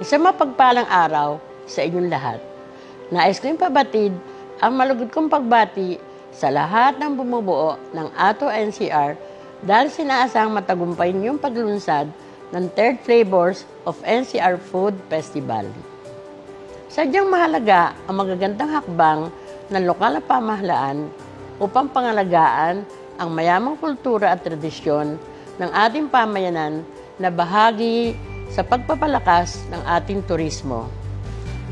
Isang mapagpalang araw sa inyong lahat. Nais ko yung pabatid ang malugod kong pagbati sa lahat ng bumubuo ng Ato NCR dahil sinaasang matagumpay niyong paglunsad ng Third Flavors of NCR Food Festival. Sadyang mahalaga ang magagandang hakbang ng lokal na pamahalaan upang pangalagaan ang mayamang kultura at tradisyon ng ating pamayanan na bahagi sa pagpapalakas ng ating turismo.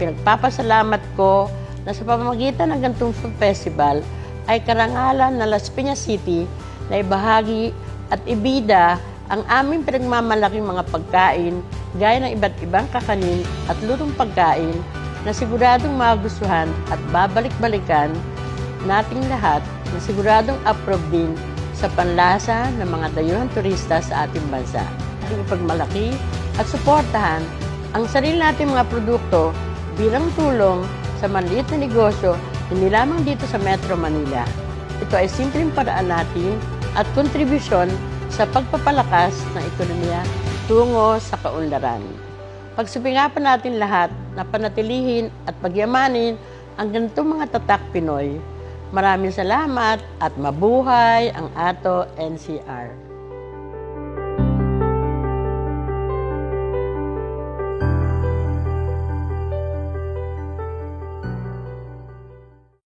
Pinagpapasalamat ko na sa pamamagitan ng ganitong food festival ay karangalan ng Las Piñas City na ibahagi at ibida ang aming pinagmamalaking mga pagkain gaya ng iba't ibang kakanin at lutong pagkain na siguradong magustuhan at babalik-balikan nating lahat na siguradong approve din sa panlasa ng mga dayuhang turista sa ating bansa. Ating ipagmalaki at suportahan ang sarili nating mga produkto bilang tulong sa maliit na negosyo hindi lamang dito sa Metro Manila. Ito ay simpleng paraan natin at kontribusyon sa pagpapalakas ng ekonomiya tungo sa kaunlaran. Pagsupingapan natin lahat na panatilihin at pagyamanin ang ganitong mga tatak Pinoy. Maraming salamat at mabuhay ang Ato NCR.